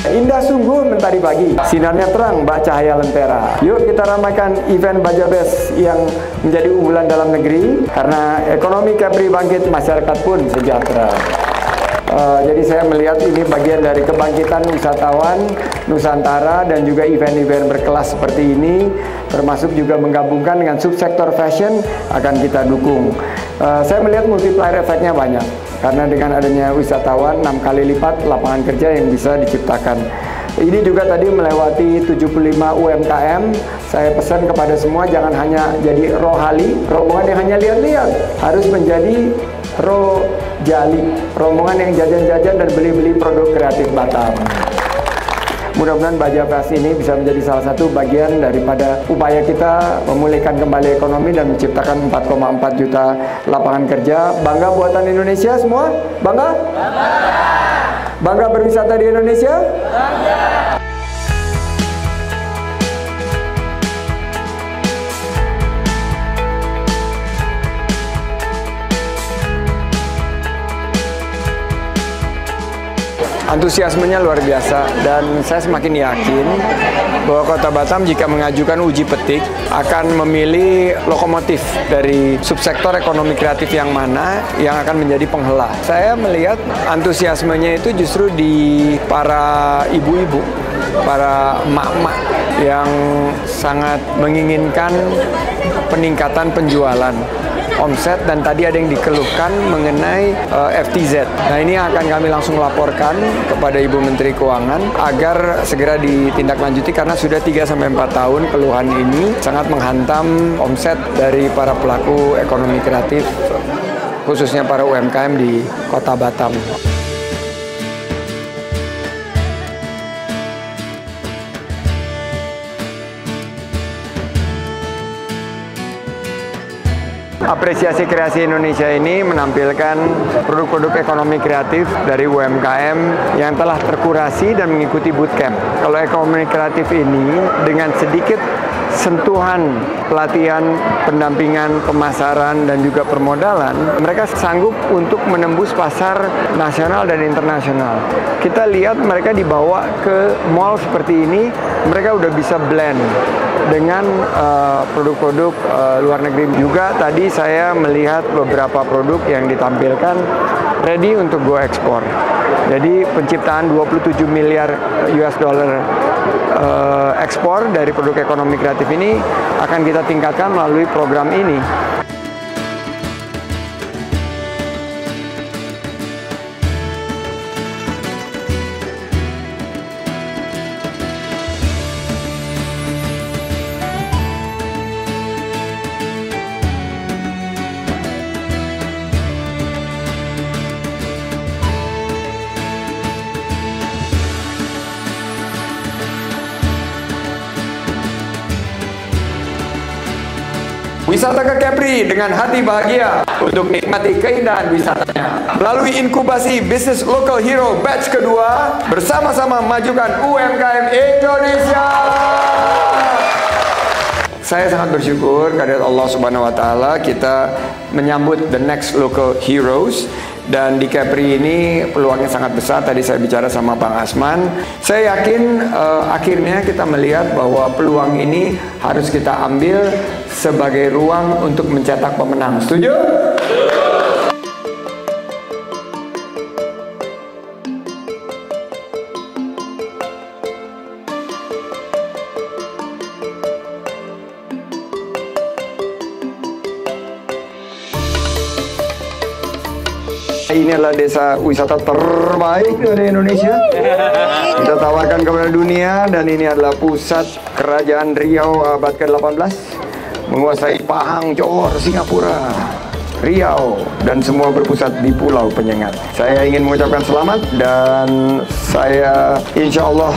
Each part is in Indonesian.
Indah sungguh mentari pagi, sinarnya terang bak cahaya lentera. Yuk kita ramaikan event Baja Best yang menjadi unggulan dalam negeri, karena ekonomi Kepri bangkit, masyarakat pun sejahtera. Jadi saya melihat ini bagian dari kebangkitan wisatawan Nusantara dan juga event-event berkelas seperti ini, termasuk juga menggabungkan dengan subsektor fashion akan kita dukung. Saya melihat multiplier efeknya banyak, karena dengan adanya wisatawan 6 kali lipat lapangan kerja yang bisa diciptakan. Ini juga tadi melewati 75 UMKM. Saya pesan kepada semua jangan hanya jadi rohali, rombongan yang hanya lihat-lihat, harus menjadi rojali, rombongan yang jajan-jajan dan beli-beli produk kreatif Batam. Mudah-mudahan Baja Best ini bisa menjadi salah satu bagian daripada upaya kita memulihkan kembali ekonomi dan menciptakan 4,4 juta lapangan kerja. Bangga buatan Indonesia semua? Bangga? Bangga! Bangga berwisata di Indonesia? Bangga! Antusiasmenya luar biasa, dan saya semakin yakin bahwa Kota Batam jika mengajukan uji petik akan memilih lokomotif dari subsektor ekonomi kreatif yang mana yang akan menjadi penghela. Saya melihat antusiasmenya itu justru di para ibu-ibu, para emak-emak yang sangat menginginkan peningkatan penjualan, omset, dan tadi ada yang dikeluhkan mengenai FTZ. Nah, ini akan kami langsung laporkan kepada Ibu Menteri Keuangan agar segera ditindaklanjuti, karena sudah 3-4 tahun keluhan ini sangat menghantam omset dari para pelaku ekonomi kreatif, khususnya para UMKM di Kota Batam. Apresiasi Kreasi Indonesia ini menampilkan produk-produk ekonomi kreatif dari UMKM yang telah terkurasi dan mengikuti bootcamp. Kalau ekonomi kreatif ini dengan sedikit sentuhan pelatihan, pendampingan, pemasaran, dan juga permodalan, mereka sanggup untuk menembus pasar nasional dan internasional. Kita lihat mereka dibawa ke mall seperti ini, mereka udah bisa blend dengan produk-produk luar negeri. Juga tadi saya melihat beberapa produk yang ditampilkan ready untuk go ekspor. Jadi penciptaan 27 miliar US dollar ekspor dari produk ekonomi kreatif ini akan kita tingkatkan melalui program ini. Wisata ke Kepri dengan hati bahagia untuk menikmati keindahan wisatanya. Melalui inkubasi Bisnis Local Hero batch kedua, bersama-sama majukan UMKM Indonesia. Saya sangat bersyukur kehadirat Allah Subhanahu wa Ta'ala, kita menyambut the next local heroes. Dan di Kepri ini peluangnya sangat besar. Tadi saya bicara sama Bang Asman. Saya yakin akhirnya kita melihat bahwa peluang ini harus kita ambil sebagai ruang untuk mencetak pemenang. Setuju? Ini adalah desa wisata terbaik dari Indonesia. Kita tawarkan kepada dunia, dan ini adalah pusat kerajaan Riau abad ke-18, menguasai Pahang, Johor, Singapura, Riau, dan semua berpusat di Pulau Penyengat. Saya ingin mengucapkan selamat, dan saya insya Allah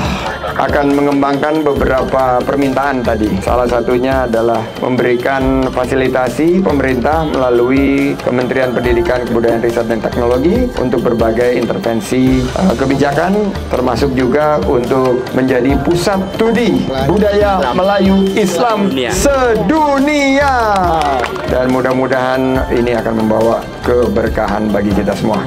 akan mengembangkan beberapa permintaan tadi. Salah satunya adalah memberikan fasilitasi pemerintah melalui Kementerian Pendidikan, Kebudayaan, Riset, dan Teknologi untuk berbagai intervensi kebijakan, termasuk juga untuk menjadi pusat studi budaya Melayu Islam sedunia. Dan mudah-mudahan ini akan membawa keberkahan bagi kita semua.